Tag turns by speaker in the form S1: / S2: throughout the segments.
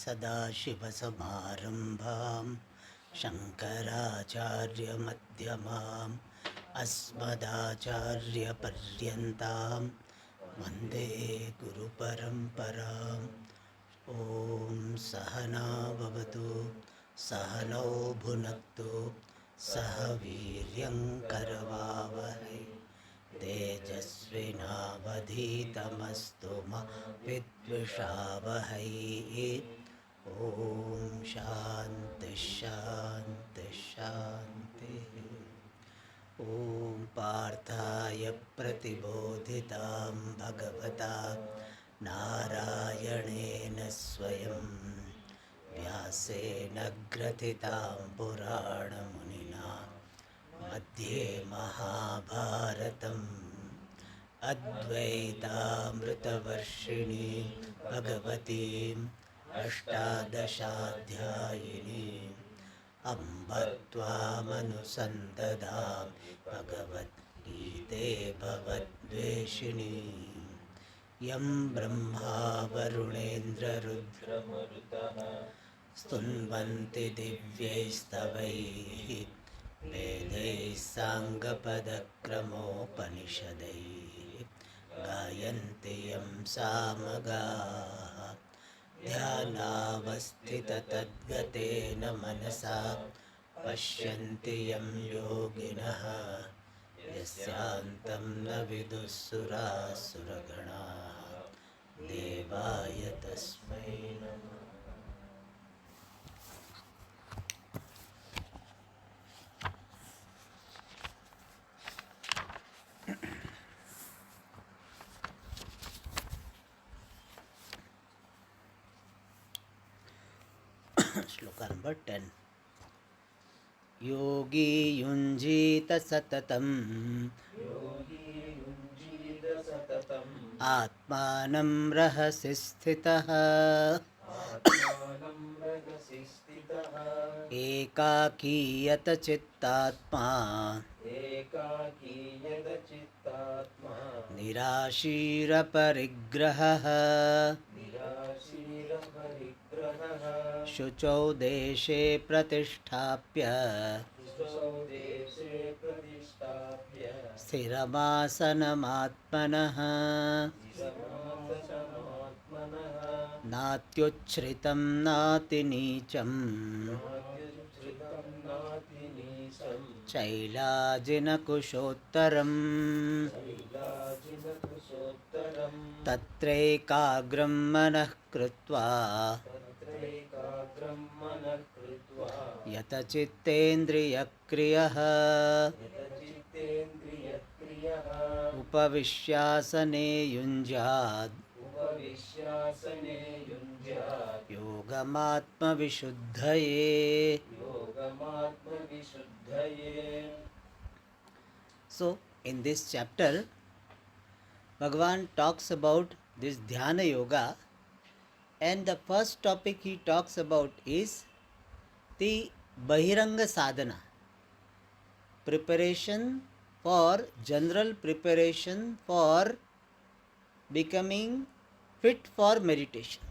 S1: सदाशिवसमारम्भां शङ्कराचार्यमध्यमाम् अस्मदाचार्यपर्यन्तां वन्दे गुरुपरम्पराम्। ॐ सहना भवतु सहनौ भुनक्तु सह वीर्यङ्करवावहै तेजस्विनावधीतमस्तु मा विद्विषावहै। ॐ शान्ति शान्ति शान्तिः। ॐ पार्थाय प्रतिबोधितां भगवता नारायणेन स्वयं व्यासेन ग्रथितां पुराणमुनिना मध्ये महाभारतम् अद्वैतामृतवर्षिणीं भगवतीम् अष्टादशाध्यायिनीम् अम्ब त्वामनुसन्दधामि भगवद्गीते भवद्वेषिणीम् यं ब्रह्मा वरुणेन्द्ररुद्रमरुतः स्तुन्वन्ति दिव्यैस्तवैः वेदैः साङ्गपदक्रमोपनिषदैः गायन्ति यं सामगाः ध्यानावस्थिततद्गतेन मनसा पश्यन्ति यं योगिनः यस्यान्तं न विदुःसुरासुरगणाः देवाय तस्मै नमः। श्लोका नंबर 10। योगी युञ्जीत सततम् आत्मानं रहसि स्थितः एकाकीयत चित्तात्मा निराशीरपरिग्रहः शुचौ देशे प्रतिष्ठाप्य स्थिरमासनमात्मनः नात्युच्छ्रितं नातिनीचं चैलाजिनकुशोत्तरम् तत्रैकाग्रं मनः कृत्वा यतचित्तेन्द्रियक्रियः उपविश्यासने युञ्ज्यात् योगमात्मविशुद्धये। So in this chapter Bhagavan talks about this dhyana yoga, and the first topic he talks about is the bahiranga sadhana, preparation for general preparation for becoming fit for meditation.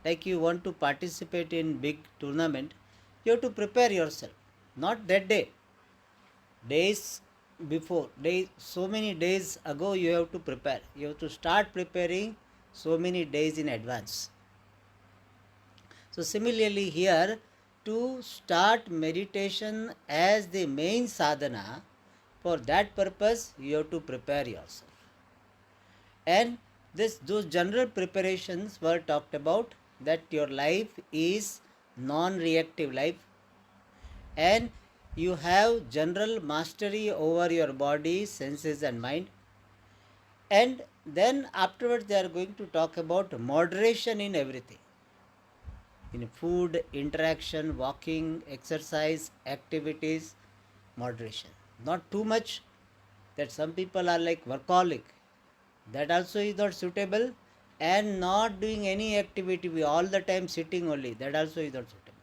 S1: Like you want to participate in big tournament, you have to prepare yourself, not that day, days before, so many days ago you have to prepare. You have to start preparing so many days in advance. So similarly here, to start meditation as the main sadhana, for that purpose you have to prepare yourself. And those general preparations were talked about, that your life is non-reactive life, and you have general mastery over your body, senses and mind. And then afterwards they are going to talk about moderation in everything, in food, interaction, walking, exercise, activities, moderation. Not too much, that some people are like workaholic, that also is not suitable, and not doing any activity, all the time sitting only, that also is not suitable.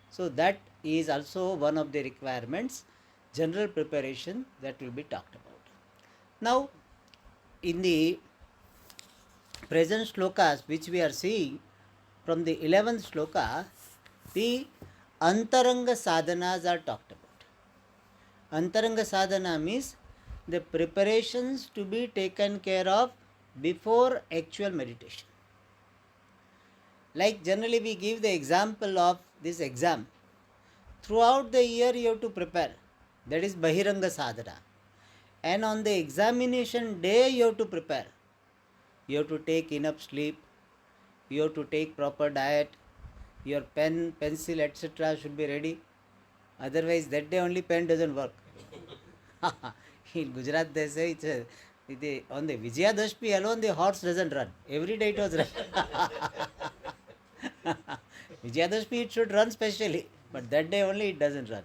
S1: So that is also one of the requirements, general preparation, that will be talked about. Now in the present shlokas which we are seeing, from the 11th shloka, the Antaranga sadhanas are talked about. Antaranga sadhana means the preparations to be taken care of before actual meditation. Like generally we give the example of this exam. Throughout the year you have to prepare. That is Bahiranga sadhana. And on the examination day you have to prepare. You have to take enough sleep. You have to take proper diet. Your pen, pencil, etc. should be ready. Otherwise that day only pen doesn't work. In Gujarat they say on the Vijayadashmi alone the horse doesn't run. Every day it was run. Vijayadashmi it should run specially, but that day only it doesn't run.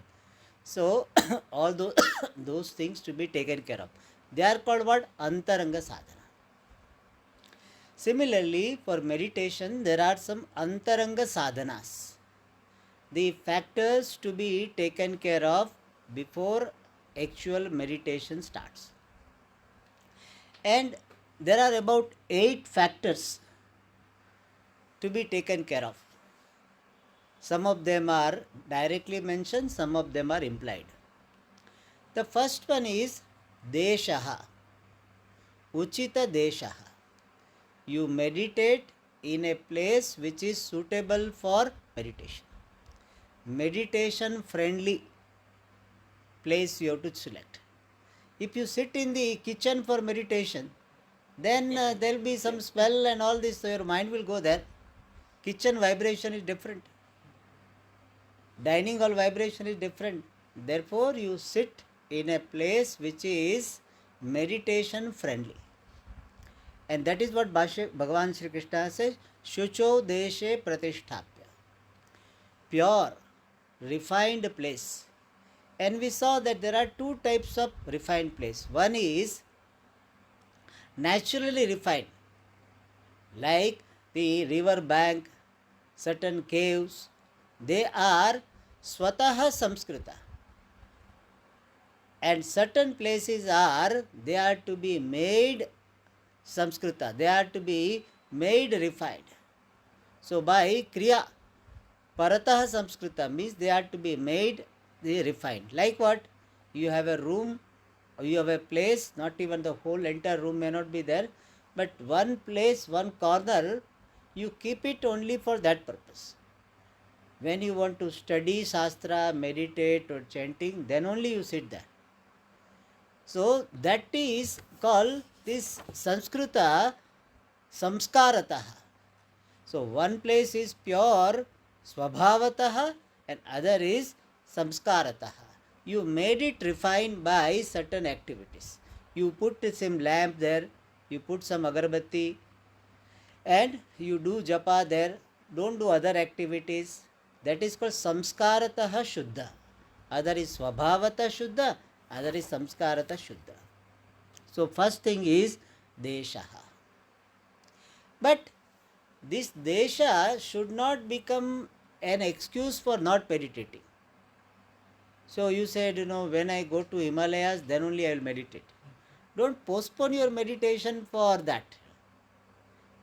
S1: So all those those things to be taken care of. They are called what? Antaranga sadhana. Similarly, for meditation there are some Antaranga sadhanas. The factors to be taken care of before actual meditation starts. And there are about 8 factors to be taken care of. Some of them are directly mentioned, some of them are implied. The first one is Deshaha, Uchita Deshaha. You meditate in a place which is suitable for meditation. Meditation friendly place you have to select. If you sit in the kitchen for meditation, then there will be some smell and all this, so your mind will go there. Kitchen vibration is different. Dining hall vibration is different. Therefore, you sit in a place which is meditation friendly. And that is what Bhagavan Sri Krishna says, Shucho Deshe Pratisthapya. Pure, refined place. And we saw that there are 2 types of refined place. One is naturally refined, like the river bank, certain caves. They are Swataha Samskrita. And certain places they are to be made Samskrita. They are to be made refined. So by Kriya, Parataha Samskrita means they are to be made refined. Like what? You have a room, you have a place, not even the whole entire room may not be there, but one place, one corner, you keep it only for that purpose. When you want to study Shastra, meditate or chanting, then only you sit there. So that is called this Sanskrita Samskarataha. So one place is pure Swabhavataha and other is Samskarataha. You made it refined by certain activities. You put some lamp there, you put some agarbatti and you do japa there. Don't do other activities. That is called Samskarataha Shuddha. Other is Swabhavata Shuddha, other is Samskarata Shuddha. So first thing is Deshaha. But this Desha should not become an excuse for not meditating. So you said, when I go to Himalayas, then only I will meditate. Don't postpone your meditation for that.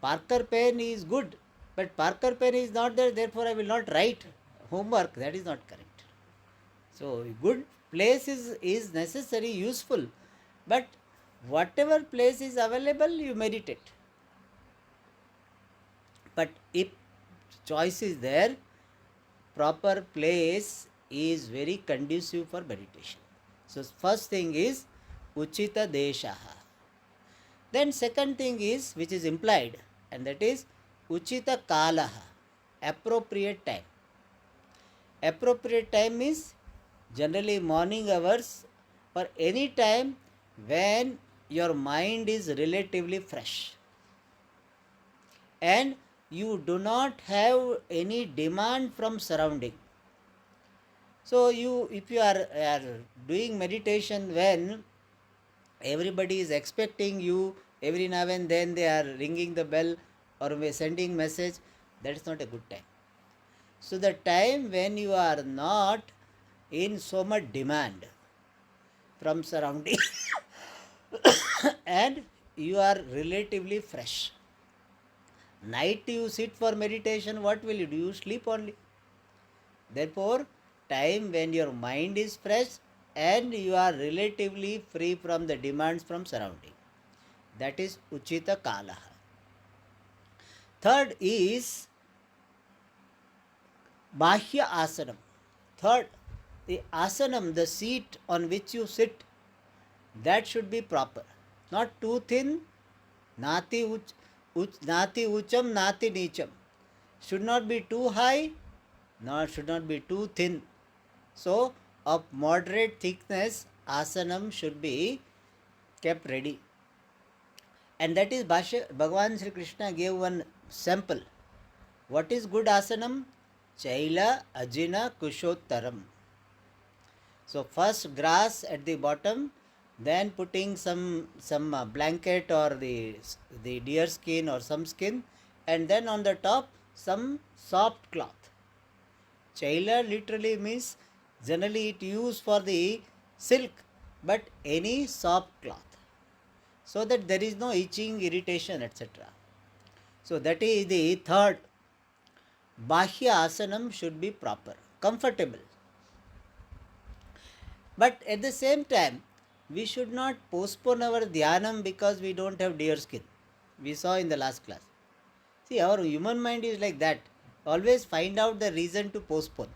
S1: Parker pen is good, but Parker pen is not there, therefore I will not write homework. That is not correct. So good place is necessary, useful, but whatever place is available, you meditate. But if choice is there, proper place is very conducive for meditation. So first thing is Uchita Deshaha. Then second thing is, which is implied, and that is Uchita Kalaha, appropriate time. Appropriate time is generally morning hours or any time when your mind is relatively fresh and you do not have any demand from surrounding. So if you are doing meditation when everybody is expecting you, every now and then they are ringing the bell or sending message, that is not a good time. So the time when you are not in so much demand from surrounding and you are relatively fresh. Night you sit for meditation, what will you do? You sleep only. Therefore, time when your mind is fresh and you are relatively free from the demands from surrounding. That is Uchita Kalaha. Third is Bahya Asanam. Third, the asanam, the seat on which you sit, that should be proper. Not too thin, nati ucham, nati nicham. Should not be too high, nor should not be too thin. So, of moderate thickness, asanam should be kept ready. And that is Bhagavan Sri Krishna gave one sample. What is good asanam? Chaila Ajina Kushottaram. So first grass at the bottom, then putting some blanket or the deer skin or some skin, and then on the top some soft cloth. Chaila literally means generally it used for the silk, but any soft cloth, so that there is no itching, irritation, etc. So that is the third. Bahya asanam should be proper, comfortable. But at the same time, we should not postpone our dhyanam because we don't have deer skin. We saw in the last class. See, our human mind is like that. Always find out the reason to postpone.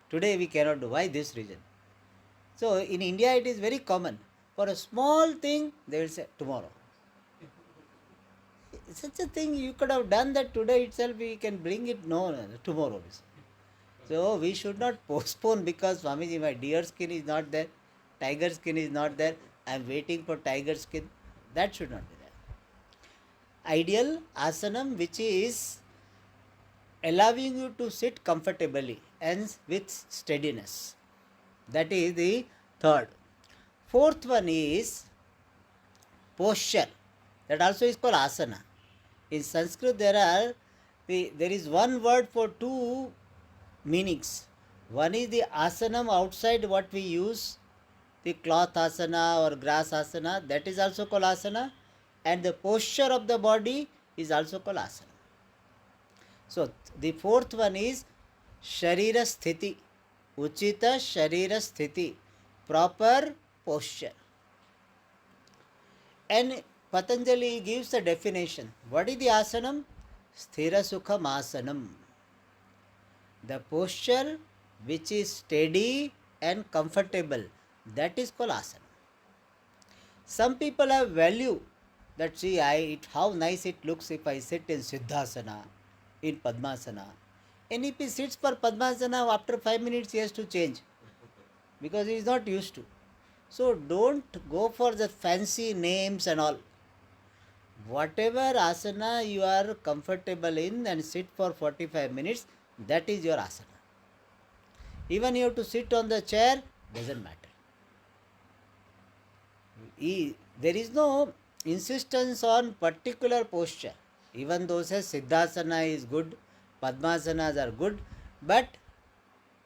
S1: Today we cannot do. Why this reason? So in India it is very common. For a small thing, they will say tomorrow. Such a thing you could have done that today itself, we can bring it. No, tomorrow. So we should not postpone because Swamiji, my deer skin is not there, tiger skin is not there, I am waiting for tiger skin. That should not be there. Ideal asanam which is allowing you to sit comfortably and with steadiness. That is the third. Fourth one is posture. That also is called asana. In Sanskrit there is one word for two meanings. One is the asanam outside what we use, the cloth asana or grass asana, that is also called asana, and the posture of the body is also called asana. So the fourth one is sharira sthiti, uchita sharira sthiti, proper posture. And Patanjali gives the definition. What is the asanam? Sthira sukham asanam. The posture which is steady and comfortable, that is called asana. Some people have value that see how nice it looks if I sit in Siddhasana, in Padmasana. And if he sits for Padmasana, after 5 minutes he has to change because he is not used to. So don't go for the fancy names and all. Whatever asana you are comfortable in and sit for 45 minutes, that is your asana. Even you have to sit on the chair, doesn't matter. There is no insistence on particular posture. Even though says Siddhasana is good, Padmasanas are good, but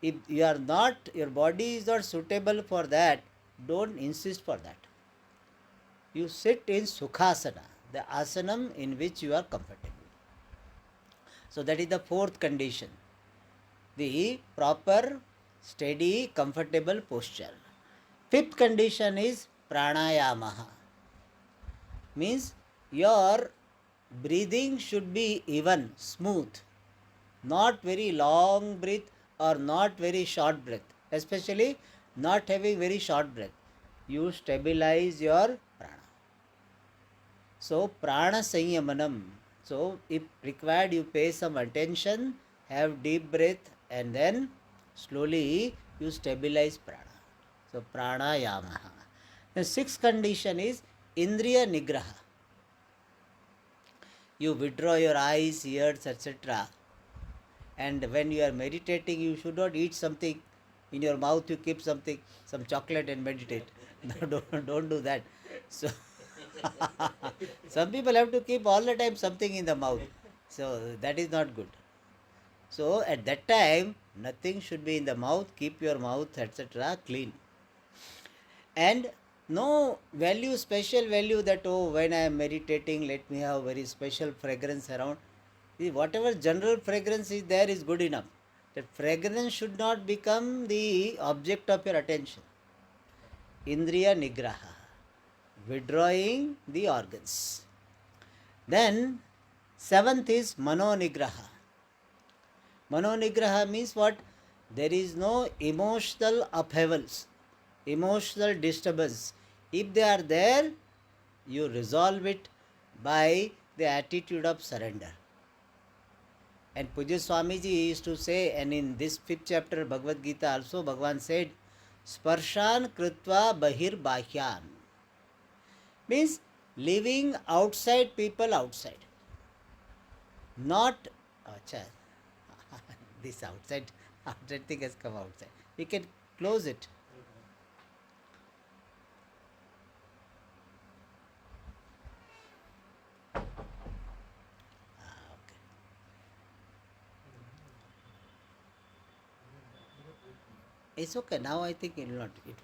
S1: if you are not, your body is not suitable for that, don't insist for that. You sit in Sukhasana, the asanam in which you are comfortable. So that is the fourth condition. The proper, steady, comfortable posture. Fifth condition is pranayamaha. Means your breathing should be even, smooth. Not very long breath or not very short breath. Especially not having very short breath. You stabilize your prana. So prana sanyamanam. So if required, you pay some attention, have deep breath, and then slowly you stabilize prana. So pranayamaha. The sixth condition is indriya nigraha. You withdraw your eyes, ears, etc. And when you are meditating, you should not eat something in your mouth. You keep something, some chocolate, and meditate. No, don't do that. So some people have to keep all the time something in the mouth. So that is not good. So at that time, nothing should be in the mouth. Keep your mouth, etc. clean. And no value, special value that, oh, when I am meditating, let me have very special fragrance around. See, whatever general fragrance is there is good enough. That fragrance should not become the object of your attention. Indriya Nigraha, withdrawing the organs. Then, seventh is Mano Nigraha. Mano Nigraha means what? There is no emotional upheavals, emotional disturbance. If they are there, you resolve it by the attitude of surrender. And Pujya Swamiji used to say, and in this 5th chapter Bhagavad Gita also, Bhagavan said, Sparshan Kritva Bahir Bahyan. Means living outside people outside. Not, acha, this outside thing has come outside. We can close it. Okay. It's okay. Now I think it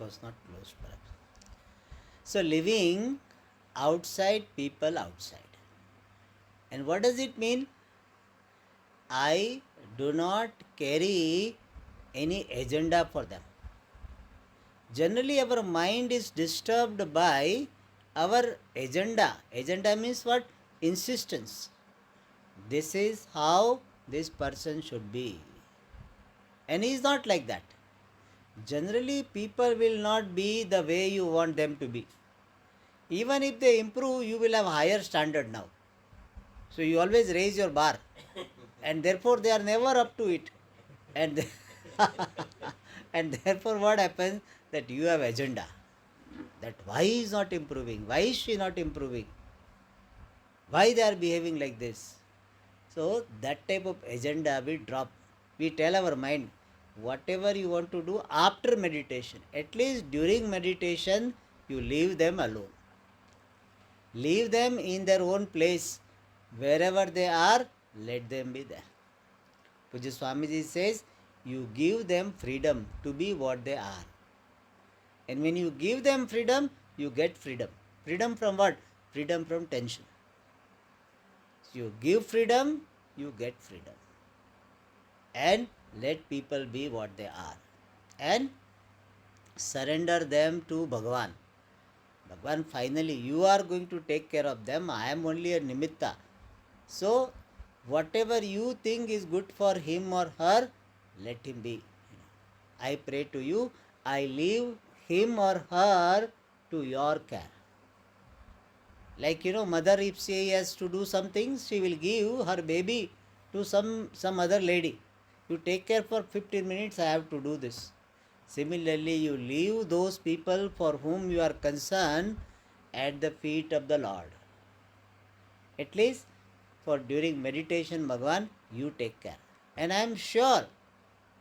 S1: was not closed perhaps. So living outside people outside. And what does it mean? I do not carry any agenda for them. Generally our mind is disturbed by our agenda. Agenda means what? Insistence. This is how this person should be. And he is not like that. Generally people will not be the way you want them to be. Even if they improve, you will have higher standard now. So you always raise your bar. And therefore they are never up to it. And and therefore what happens? That you have agenda. That why he is not improving? Why is she not improving? Why they are behaving like this? So that type of agenda we drop. We tell our mind, whatever you want to do after meditation, at least during meditation, you leave them alone. Leave them in their own place. Wherever they are, let them be there. Pujya Swamiji says, you give them freedom to be what they are. And when you give them freedom, you get freedom. Freedom from what? Freedom from tension. So you give freedom, you get freedom. And let people be what they are. And surrender them to Bhagavan. Bhagavan, finally, you are going to take care of them. I am only a nimitta. So, whatever you think is good for him or her, let him be. I pray to you, I leave him or her to your care. Like, mother, if she has to do something, she will give her baby to some other lady. You take care for 15 minutes, I have to do this. Similarly, you leave those people for whom you are concerned at the feet of the Lord. At least for during meditation, Bhagavan, you take care. And I am sure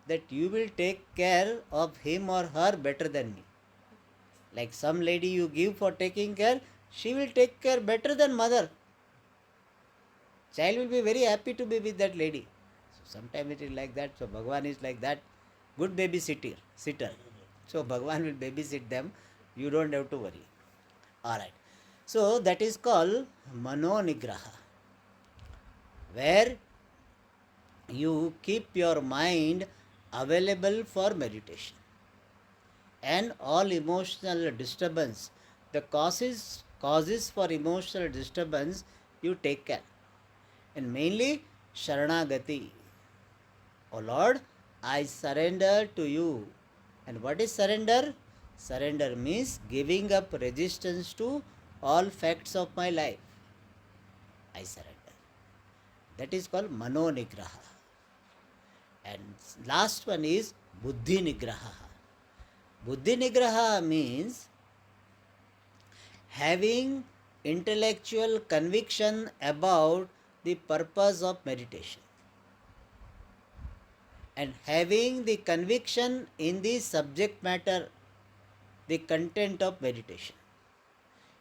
S1: that you will take care of him or her better than me. Like some lady you give for taking care, she will take care better than mother. Child will be very happy to be with that lady. So sometimes it is like that. So Bhagavan is like that. Good babysitter. So Bhagavan will babysit them. You don't have to worry. Alright. So that is called Mano Nigraha, where you keep your mind available for meditation. And all emotional disturbance, the causes for emotional disturbance, you take care. And mainly Sharanagati. O Lord, I surrender to you. And what is surrender? Surrender means giving up resistance to all facts of my life. I surrender. That is called Mano Nigraha. And last one is Buddhi Nigraha. Buddhi Nigraha means having intellectual conviction about the purpose of meditation and having the conviction in the subject matter, the content of meditation.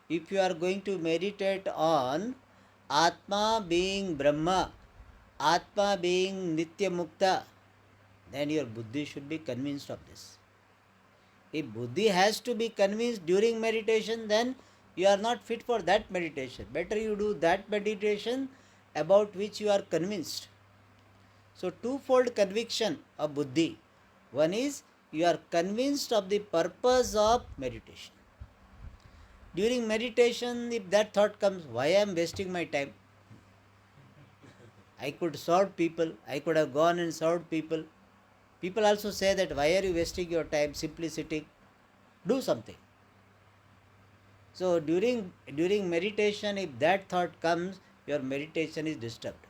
S1: If you are going to meditate on Atma being Brahma, Atma being Nitya Mukta, then your Buddhi should be convinced of this. If buddhi has to be convinced during meditation, then you are not fit for that meditation. Better you do that meditation about which you are convinced. So, twofold conviction of buddhi. One is you are convinced of the purpose of meditation. During meditation, if that thought comes, why I am wasting my time? I could serve people, I could have gone and served people. People also say that why are you wasting your time simply sitting? Do something. So during meditation, if that thought comes, your meditation is disturbed.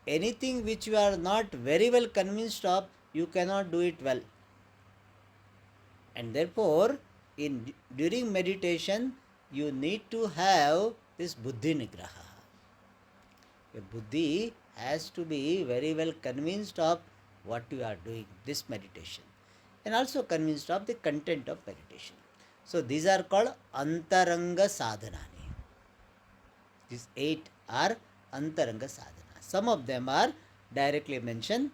S1: Anything which you are not very well convinced of, you cannot do it well. And therefore, during meditation, you need to have this buddhi nigraha. Your buddhi has to be very well convinced of what you are doing, this meditation, and also convinced of the content of meditation. So these are called antaranga sadhanani. These 8 are antaranga sadhana. Some of them are directly mentioned.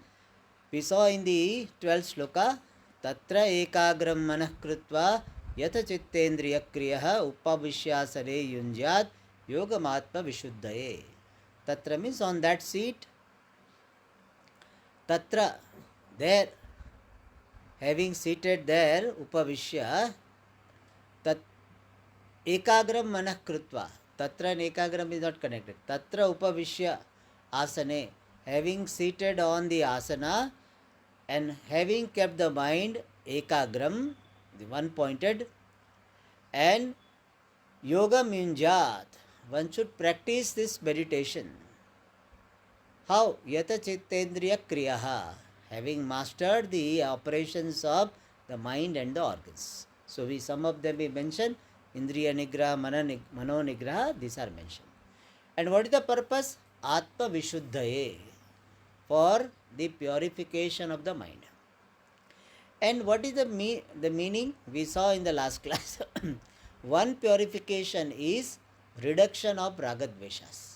S1: We saw in the 12th sloka, tatra ekagram manah krutva yatha chittendriya kriyaha upavishyasane yunjyat yogamatma vishuddhaye. Tatra means on that seat. Tatra, there, having seated there, upavishya, tat ekagram manah krutva. Tatra and ekagram is not connected. Tatra upavishya asane, having seated on the asana and having kept the mind ekagram, the one pointed, and yoga minjat, one should practice this meditation. How? Yata chittendriya kriyaha, having mastered the operations of the mind and the organs. So some of them we mentioned, indriya nigraha, mano nigraha, these are mentioned. And what is the purpose? Atma vishuddhaye, for the purification of the mind. And what is the meaning? We saw in the last class. One purification is reduction of ragadveshas.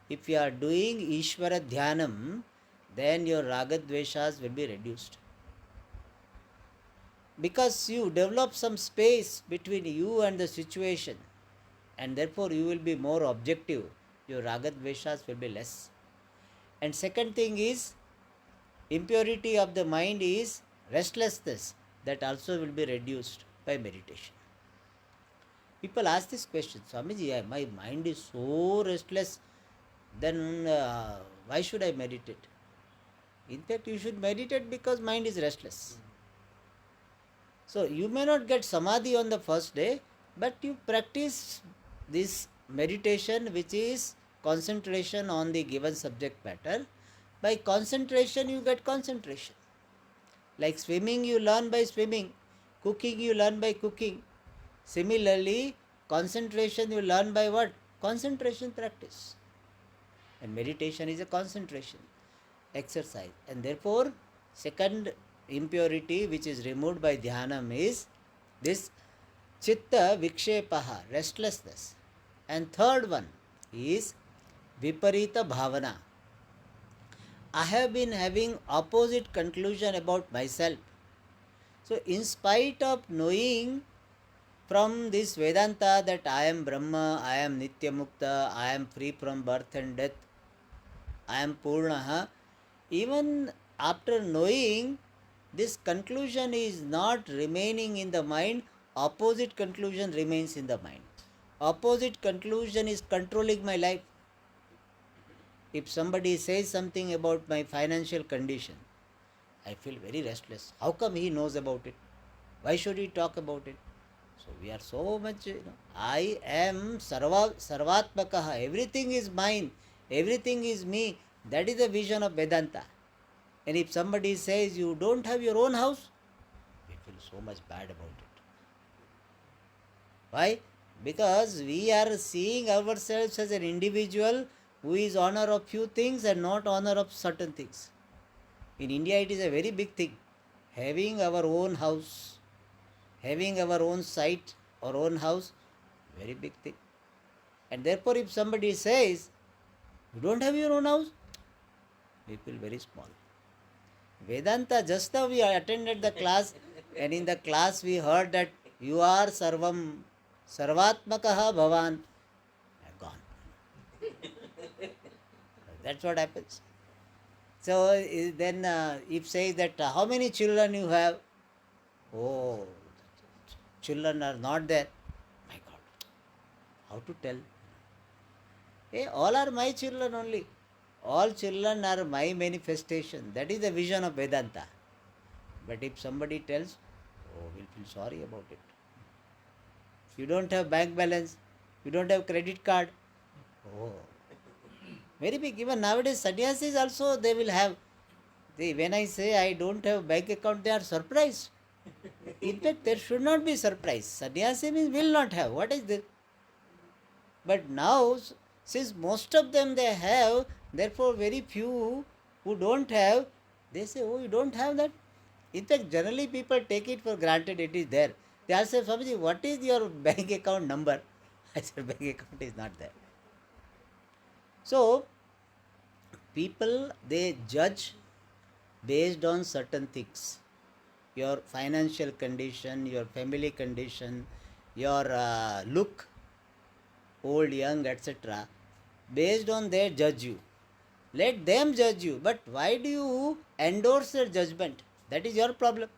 S1: If you are doing Ishvara Dhyanam, then your ragadveshas will be reduced. Because you develop some space between you and the situation, and therefore you will be more objective. Your ragadveshas will be less. And second thing is, impurity of the mind is restlessness. That also will be reduced by meditation. People ask this question, Swamiji, my mind is so restless, then why should I meditate? In fact, you should meditate because mind is restless. So you may not get samadhi on the first day, but you practice this meditation, which is concentration on the given subject matter. By concentration, you get concentration. Like swimming, you learn by swimming. Cooking, you learn by cooking. Similarly, concentration you learn by what? Concentration practice. And meditation is a concentration exercise. And therefore, second impurity which is removed by dhyanam is this chitta vikshepaha, restlessness. And third one is viparita bhavana. I have been having opposite conclusion about myself. So in spite of knowing from this Vedanta that I am Brahma, I am Nitya Mukta, I am free from birth and death, I am Purnaha, even after knowing, this conclusion is not remaining in the mind, opposite conclusion remains in the mind. Opposite conclusion is controlling my life. If somebody says something about my financial condition, I feel very restless. How come he knows about it? Why should he talk about it? So we are so much, I am sarvatmakaha. Everything is mine. Everything is me. That is the vision of Vedanta. And if somebody says you don't have your own house, we feel so much bad about it. Why? Because we are seeing ourselves as an individual who is honor of few things and not honor of certain things. In India, it is a very big thing. Having our own house, having our own site or own house, very big thing. And therefore, if somebody says, you don't have your own house, we feel very small. Vedanta, just now we attended the class, And in the class we heard that you are sarvam, sarvatmakaha bhavan. Gone. That's what happens. So then if says that how many children you have? Oh, children are not there. My God, how to tell? Hey, all are my children only. All children are my manifestation. That is the vision of Vedanta. But if somebody tells, oh, we'll feel sorry about it. You don't have bank balance. You don't have credit card. Oh, very big. Even nowadays, sannyasis also they will have. When I say I don't have bank account, they are surprised. In fact, there should not be surprise. Sannyasi means will not have. What is this? But now, since most of them they have, therefore very few who don't have, they say, oh, you don't have that. In fact, generally people take it for granted it is there. They ask, Swamiji, what is your bank account number? I said, bank account is not there. So, people, they judge based on certain things. Your financial condition, your family condition, your look, old, young, etc. Based on their judge you. Let them judge you. But why do you endorse their judgment? That is your problem.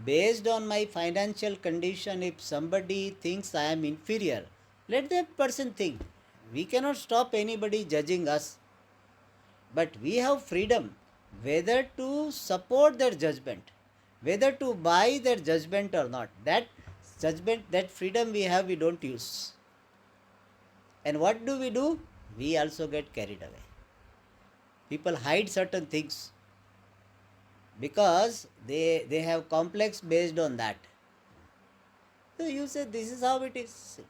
S1: Based on my financial condition, if somebody thinks I am inferior, let that person think. We cannot stop anybody judging us. But we have freedom whether to support their judgment, whether to buy their judgment or not. That judgment, that freedom we have, we don't use. And what do? We also get carried away. People hide certain things because they have complex based on that. So you say this is how it is.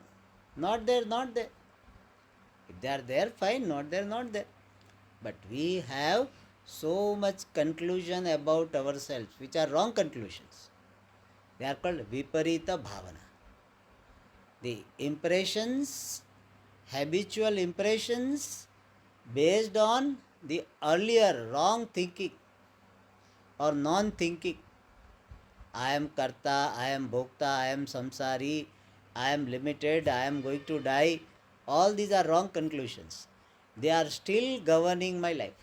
S1: Not there, not there. If they are there, fine. Not there, not there. But we have so much conclusion about ourselves, which are wrong conclusions. They are called viparita bhavana. The impressions, habitual impressions based on the earlier wrong thinking or non-thinking. I am karta, I am bhokta, I am samsari, I am limited, I am going to die. All these are wrong conclusions. They are still governing my life.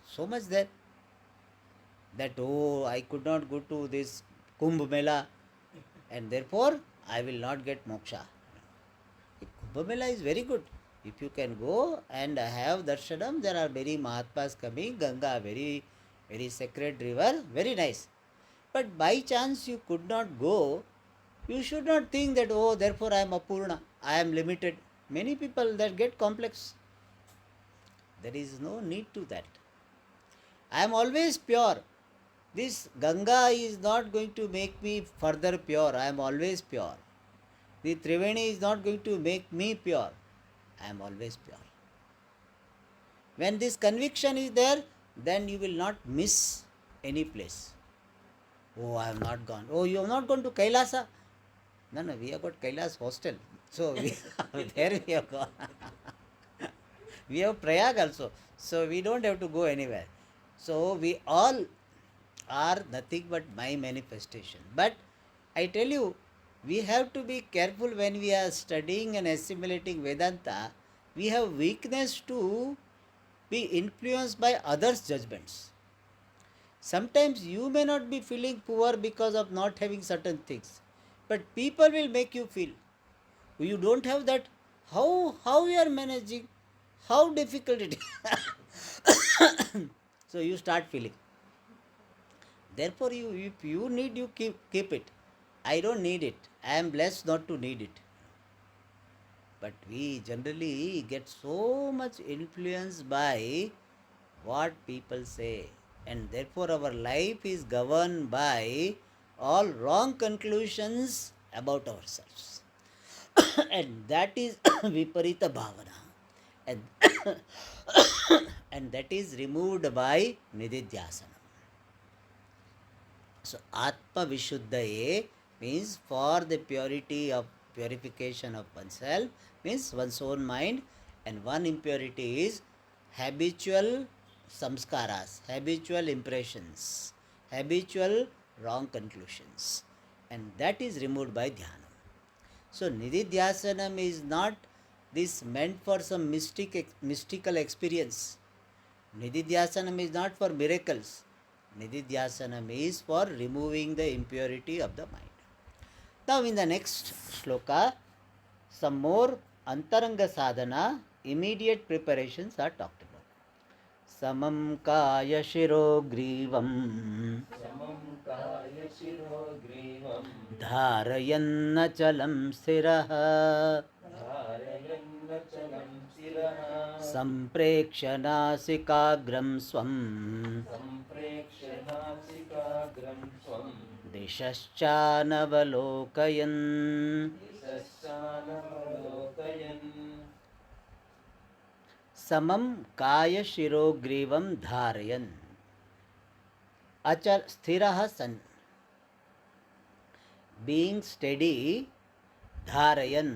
S1: So much there that, oh, I could not go to this Kumbh Mela and therefore I will not get moksha. Kumbh Mela is very good. If you can go and have darshanam, there are many Mahatmas coming, Ganga, very, very sacred river, very nice. But by chance you could not go, you should not think that, oh, therefore I am apurna, I am limited. Many people that get complex. There is no need to that. I am always pure. This Ganga is not going to make me further pure. I am always pure. The Triveni is not going to make me pure. I am always pure. When this conviction is there, then you will not miss any place. Oh, I have not gone. Oh, you have not gone to Kailasa? No, we have got Kailas hostel. So there we have gone. We have Prayag also. So we don't have to go anywhere. So we all are nothing but my manifestation. But I tell you, we have to be careful when we are studying and assimilating Vedanta. We have weakness to be influenced by others' judgments. Sometimes you may not be feeling poor because of not having certain things, but people will make you feel. You don't have that. How you are managing? How difficult it is. So you start feeling. Therefore, if you need, you keep it. I don't need it. I am blessed not to need it. But we generally get so much influenced by what people say, and therefore our life is governed by all wrong conclusions about ourselves. And that is viparita bhavana. And, and that is removed by nididhyasana. So Atma Vishuddhaye means for the purification of oneself, means one's own mind, and one impurity is habitual samskaras, habitual impressions, habitual wrong conclusions, and that is removed by dhyana. So nididhyasanam is not this meant for some mystical experience. Nididhyasanam is not for miracles. Nididhyasanam is for removing the impurity of the mind. Now in the next shloka, some more antaranga sadhana, immediate preparations are talked about. Samam kaya shiro grivam dharayanna chalam sthirah सम्प्रेक्ष्य नासिकाग्रं स्वं दिशश्चानवलोकयन् समं कायशिरोग्रीवं धारयन् अचल स्थिरः सन् being steady dharayan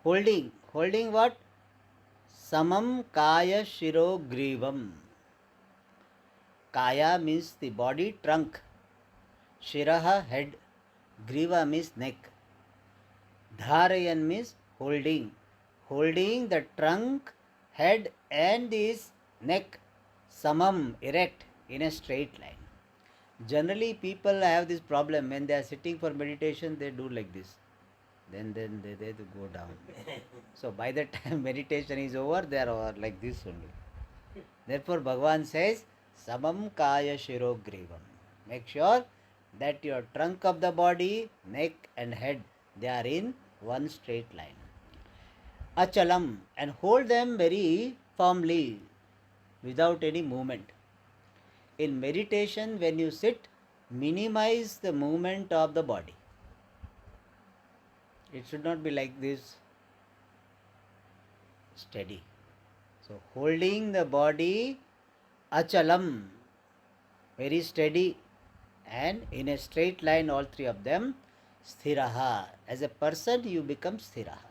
S1: holding what? Samam kaya shiro grivam. Kaya means the body, trunk. Shiraha, head. Griva means neck. Dharayan means holding the trunk, head and this neck samam, erect, in a straight line. Generally people have this problem when they are sitting for meditation, they do like this. Then they go down. So by the time meditation is over, they are like this only. Therefore Bhagavan says, Samam Kaya Shiro Grivam. Make sure that your trunk of the body, neck and head, they are in one straight line. Achalam, and hold them very firmly without any movement. In meditation, when you sit, minimize the movement of the body. It should not be like this, steady. So holding the body, achalam, very steady, and in a straight line, all three of them, sthiraha. As a person, you become sthiraha.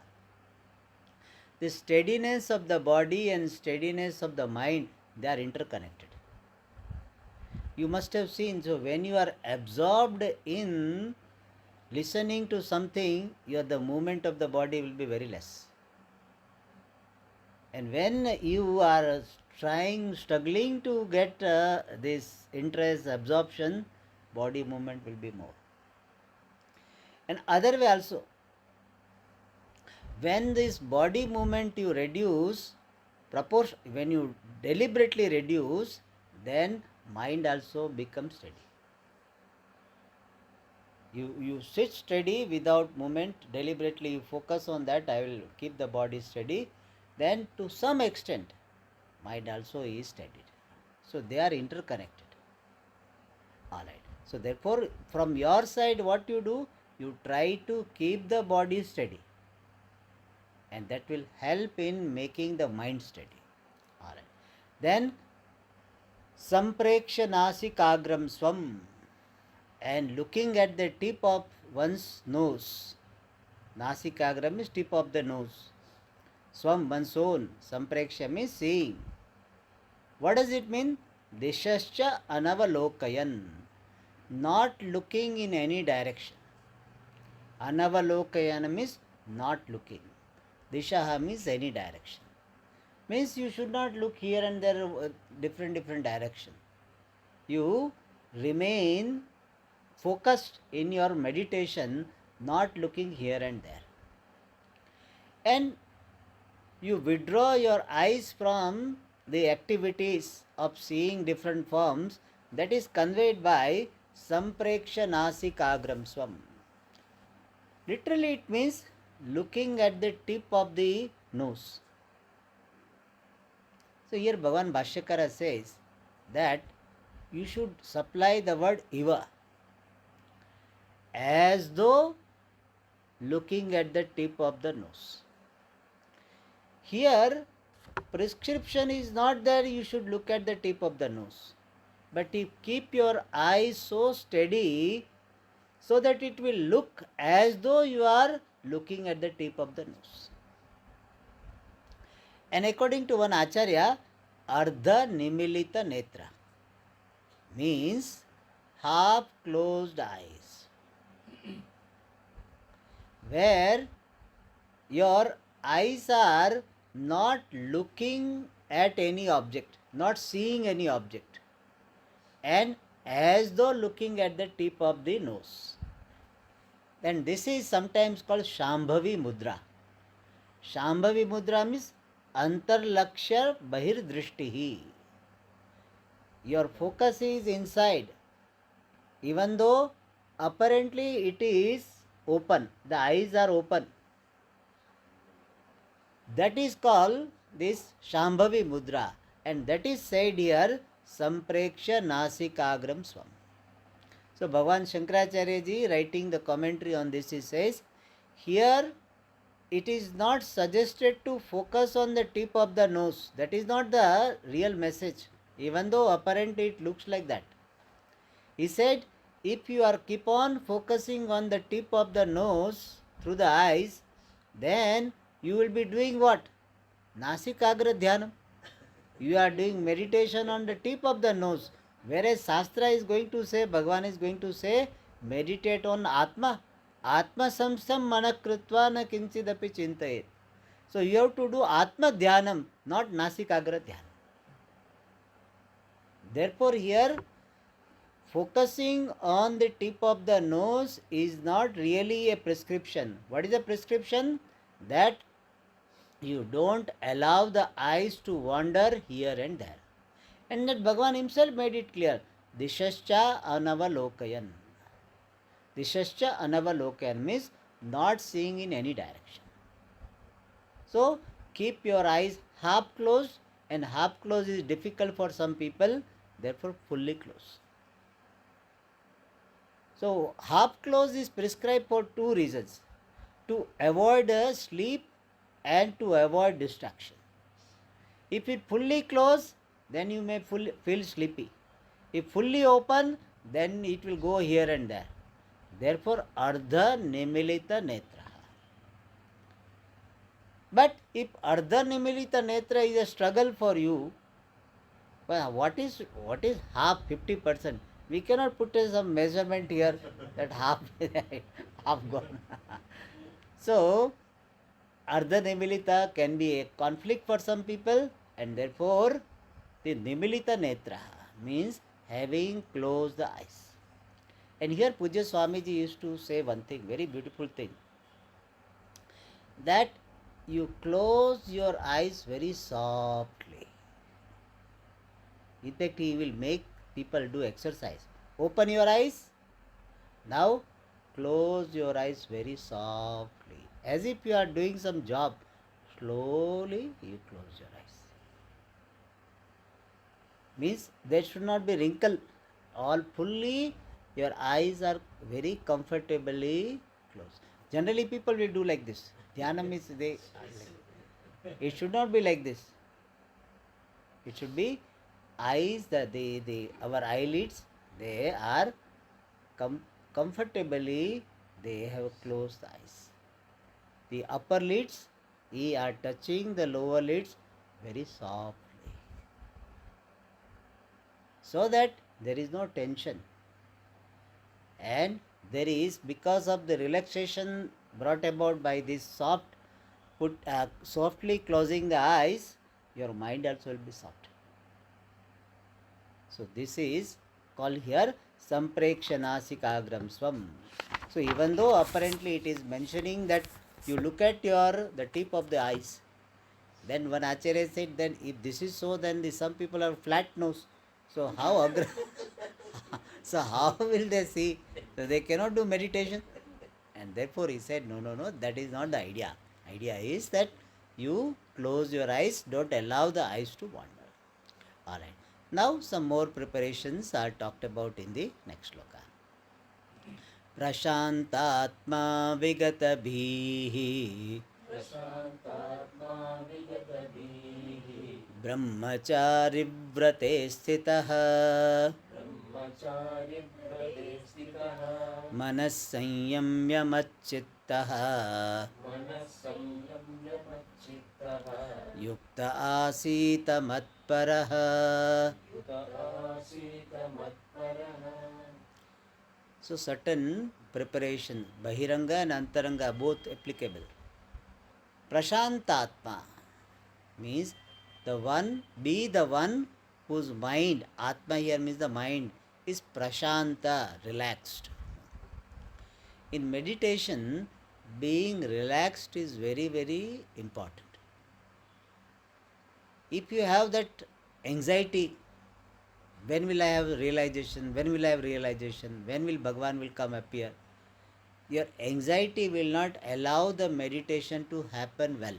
S1: The steadiness of the body and steadiness of the mind, they are interconnected. You must have seen, so when you are absorbed in listening to something, the movement of the body will be very less. And when you are struggling to get this interest, absorption, body movement will be more. And other way also, when this body movement you reduce, when you deliberately reduce, then mind also becomes steady. You sit steady without movement, deliberately you focus on that, I will keep the body steady, then to some extent mind also is steadied. So they are interconnected. Alright. So therefore from your side what you do, you try to keep the body steady, and that will help in making the mind steady. Alright. Then sampreksha nasikagram swam, and looking at the tip of one's nose. Nasikagram is tip of the nose. Swam, one's own. Sampreksha means seeing. What does it mean? Dishascha anavalokayan. Not looking in any direction. Anavalokayan means not looking. Dishaha means any direction. Means you should not look here and there, different direction. You remain focused in your meditation, not looking here and there. And you withdraw your eyes from the activities of seeing different forms, that is conveyed by sampreksha nasikagram swam. Literally it means looking at the tip of the nose. So here Bhagavan Bhashyakara says that you should supply the word iva, as though looking at the tip of the nose. Here prescription is not that you should look at the tip of the nose, but you keep your eyes so steady so that it will look as though you are looking at the tip of the nose. And according to one Acharya, Ardha Nimilita Netra means half closed eyes, where your eyes are not looking at any object, not seeing any object, and as though looking at the tip of the nose. Then this is sometimes called Shambhavi Mudra. Shambhavi Mudra means Antarlakshya Bahir Drishtihi. Your focus is inside, even though apparently it is open, the eyes are open. That is called this Shambhavi Mudra, and that is said here Sampreksha Nasikagram Swam. So Bhagavan Shankaracharya ji, writing the commentary on this, he says, here it is not suggested to focus on the tip of the nose. That is not the real message, even though apparently it looks like that. He said, if you are keep on focusing on the tip of the nose through the eyes, then you will be doing what? Nasikagra Dhyanam. You are doing meditation on the tip of the nose. Whereas Shastra is going to say, Bhagavan is going to say, meditate on Atma. Atma samsam manakritva na kinchidapi chintayet. So you have to do Atma Dhyanam, not Nasikagra Dhyanam. Therefore here, focusing on the tip of the nose is not really a prescription. What is the prescription? That you don't allow the eyes to wander here and there. And that Bhagavan himself made it clear. Dishascha anavalokayan. Dishascha anavalokayan means not seeing in any direction. So keep your eyes half closed, and half closed is difficult for some people, therefore fully closed. So half closed is prescribed for two reasons: to avoid sleep and to avoid distraction. If it fully closed, then you may feel sleepy. If fully open, then it will go here and there. Therefore, Ardha Nimilita Netra. But if Ardha Nimilita Netra is a struggle for you, well, what is half 50%? We cannot put some measurement here that half gone. So, Ardha Nimilita can be a conflict for some people, and therefore the Nimilita Netra means having closed the eyes. And here Pujya Swamiji used to say one thing, very beautiful thing, that you close your eyes very softly. In fact, he will make people do exercise. Open your eyes. Now close your eyes very softly, as if you are doing some job. Slowly you close your eyes. Means there should not be wrinkle. All fully your eyes are very comfortably closed. Generally people will do like this. Dhyanam is it should not be like this. It should be eyes, our eyelids, they are comfortably, they have closed eyes. The upper lids, they are touching the lower lids very softly, so that there is no tension. And there is, because of the relaxation brought about by this softly closing the eyes, your mind also will be soft. So this is called here Samprekshanasikagram Swam. So even though apparently it is mentioning that you look at the tip of the eyes, then one Acharya said, then if this is so, then some people have flat nose. So how so how will they see? So they cannot do meditation. And therefore he said, no, that is not the idea. Idea is that you close your eyes, don't allow the eyes to wander. Alright. Now some more preparations are talked about in the next sloka. Prashantatma vigatabhihi brahmachari vrate sthitah manas sanyamya macchitta युक्त आसीत मत्परः. So certain preparation, Bahiranga and Antaranga, both applicable. Prashantatma means be the one whose mind, Atma here means the mind, is Prashanta, relaxed. In meditation, being relaxed is very, very important. If you have that anxiety, when will I have realization, when will I have realization, when will Bhagavan will come appear, your anxiety will not allow the meditation to happen well.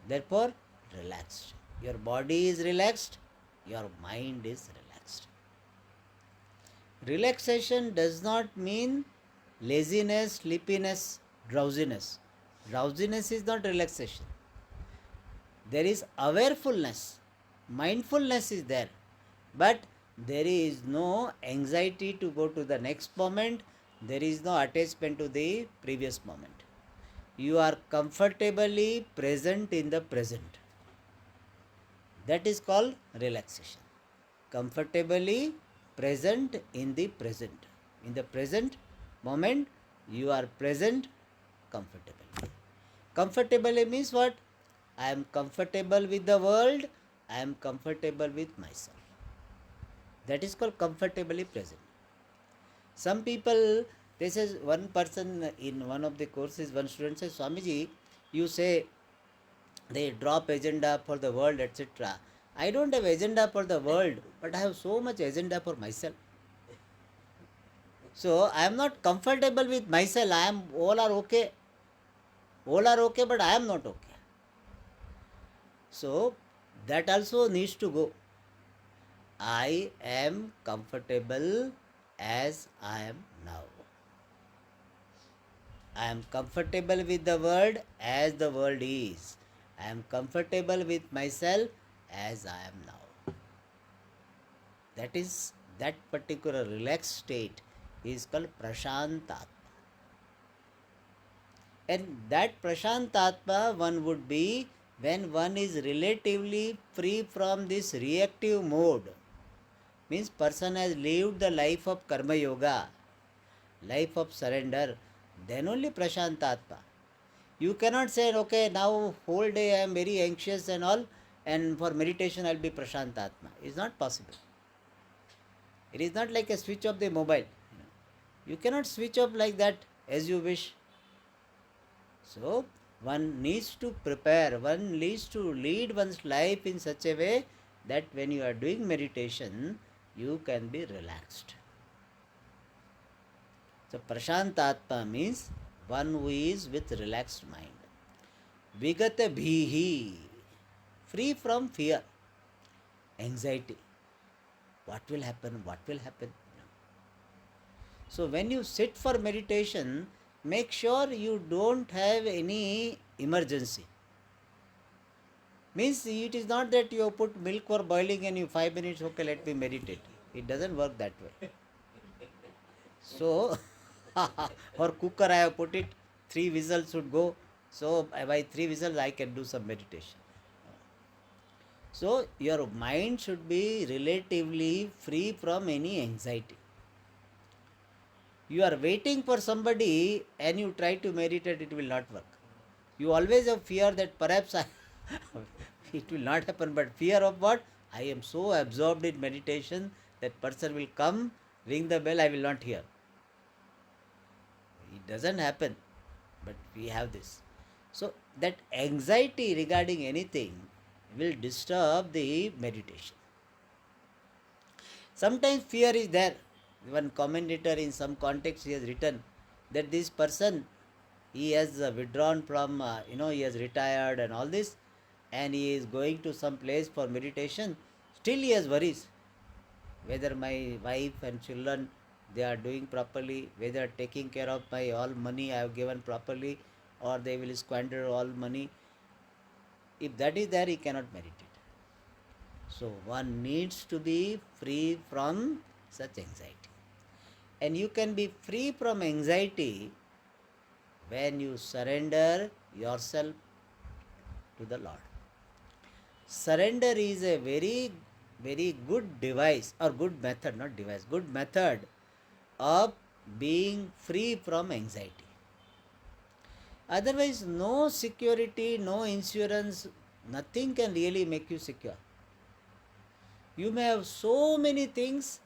S1: Therefore, relaxed. Your body is relaxed, your mind is relaxed. Relaxation does not mean laziness, sleepiness, drowsiness. Drowsiness is not relaxation. There is awarefulness, mindfulness is there, but there is no anxiety to go to the next moment, there is no attachment to the previous moment. You are comfortably present in the present. That is called relaxation. Comfortably present in the present. In the present moment, you are present comfortably. Comfortably means what? I am comfortable with the world, I am comfortable with myself. That is called comfortably present. Some people, this is one person in one of the courses, one student says, Swamiji, you say they drop agenda for the world, etc. I don't have agenda for the world, but I have so much agenda for myself. So I am not comfortable with myself. All are okay. All are okay, but I am not okay. So that also needs to go. I am comfortable as I am now. I am comfortable with the world as the world is. I am comfortable with myself as I am now. That particular relaxed state is called Prashantatma. And that Prashantatma one would be when one is relatively free from this reactive mode. Means person has lived the life of Karma Yoga, life of surrender, then only Prashantatma. You cannot say, okay, now whole day I am very anxious and all, and for meditation I will be Prashantatma. It's not possible. It is not like a switch of the mobile. You cannot switch off like that as you wish. So, one needs to prepare, one needs to lead one's life in such a way that when you are doing meditation, you can be relaxed. So, Prashantatma means one who is with relaxed mind. Vigata bhihi, free from fear, anxiety. What will happen? What will happen? So, when you sit for meditation, make sure you don't have any emergency. Means it is not that you put milk for boiling and you 5 minutes, okay, let me meditate. It doesn't work that way. So, or cooker I have put it, 3 whistles should go. So, by 3 whistles I can do some meditation. So, your mind should be relatively free from any anxiety. You are waiting for somebody and you try to meditate, it will not work. You always have fear that perhaps it will not happen, but fear of what? I am so absorbed in meditation that person will come, ring the bell, I will not hear. It doesn't happen, but we have this. So that anxiety regarding anything will disturb the meditation. Sometimes fear is there. One commentator in some context he has written that this person, he has withdrawn from, he has retired and all this, and he is going to some place for meditation. Still he has worries whether my wife and children they are doing properly, whether taking care of my all money I have given properly, or they will squander all money. If that is there, he cannot meditate. So one needs to be free from such anxiety. And you can be free from anxiety when you surrender yourself to the Lord. Surrender is a very, very good device or good method, not device, good method of being free from anxiety. Otherwise, no security, no insurance, nothing can really make you secure. You may have so many things,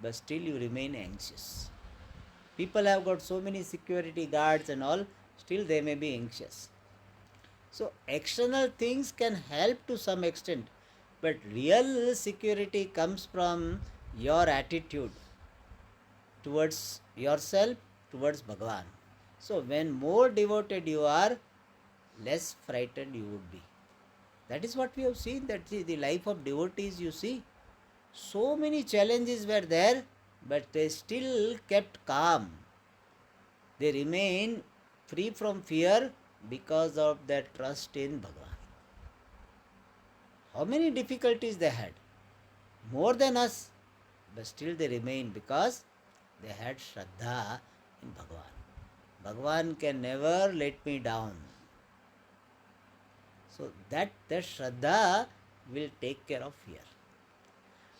S1: but still you remain anxious. People have got so many security guards and all, still they may be anxious. So, external things can help to some extent, but real security comes from your attitude towards yourself, towards Bhagavan. So, when more devoted you are, less frightened you would be. That is what we have seen, that the life of devotees, you see, so many challenges were there, but they still kept calm. They remain free from fear because of their trust in Bhagavan. How many difficulties they had? More than us, but still they remain because they had Shraddha in Bhagavan. Bhagavan can never let me down. So that Shraddha will take care of fear.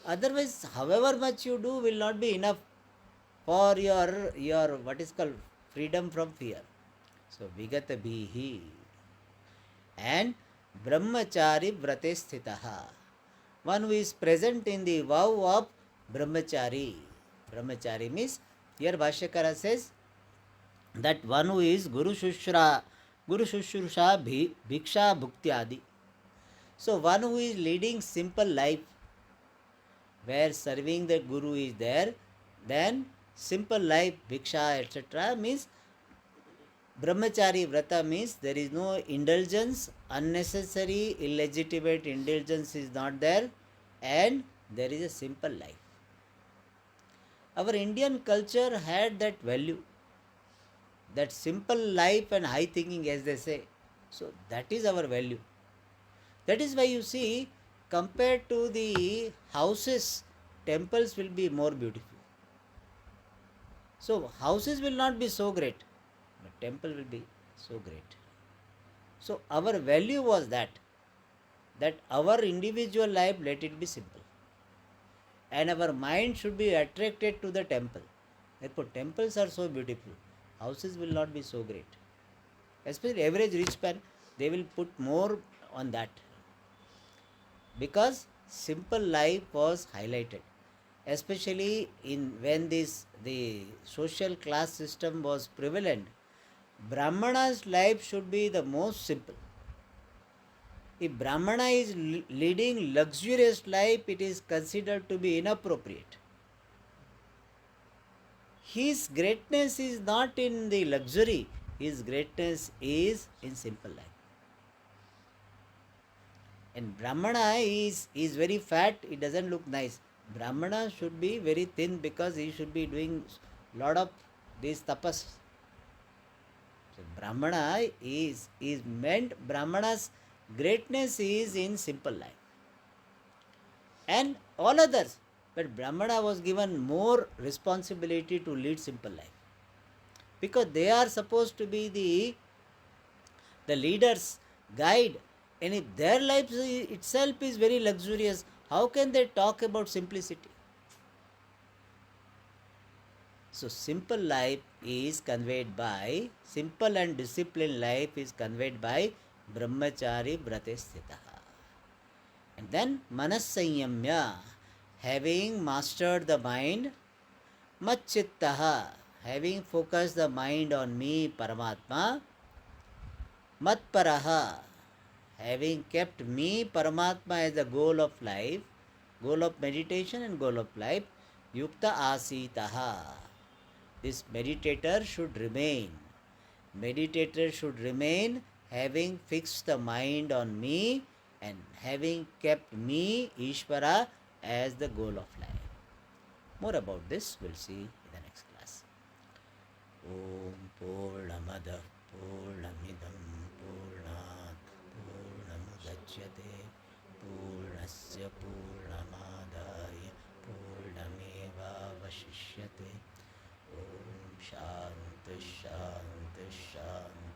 S1: Otherwise, however much you do will not be enough for your what is called freedom from fear. So vigata bihi and brahmachari vrate sthitaha. One who is present in the vow of brahmachari. Brahmachari means, here Bhashyakara says that one who is Guru Shushra Bhiksha Bhuktyadi. So one who is leading simple life, where serving the Guru is there, then simple life, Bhiksha, etc. means Brahmachari Vrata means there is no indulgence, unnecessary, illegitimate indulgence is not there, and there is a simple life. Our Indian culture had that value, that simple life and high thinking, as they say. So that is our value. That is why you see, compared to the houses, temples will be more beautiful. So houses will not be so great, but temple will be so great. So our value was that our individual life, let it be simple, and our mind should be attracted to the temple. Therefore temples are so beautiful, houses will not be so great. Especially average rich man, they will put more on that, because simple life was highlighted, especially in when the social class system was prevalent. Brahmana's life should be the most simple. If Brahmana is leading luxurious life, it is considered to be inappropriate. His greatness is not in the luxury, his greatness is in simple life. And Brahmana is very fat, it doesn't look nice. Brahmana should be very thin, because he should be doing lot of these tapas. So Brahmana is meant, Brahmana's greatness is in simple life. And all others, but Brahmana was given more responsibility to lead simple life, because they are supposed to be the leaders, guide. And if their life itself is very luxurious, how can they talk about simplicity? So simple life is conveyed by, simple and disciplined life is conveyed by brahmachari vrate sthitaha. And then manas sanyamya, having mastered the mind, matchittaha, having focused the mind on me, Paramatma, matparaha, having kept me, Paramatma, as the goal of life, goal of meditation and goal of life, yukta asitaha. This meditator should remain. Meditator should remain having fixed the mind on me and having kept me, Ishvara, as the goal of life. More about this we'll see in the next class. Om Purnamada Purnamidam Purnat Purnamudachyate Purnasya Purnamadaya Purnameva Vashishyate. Om Shanti. Shanti, Shanti.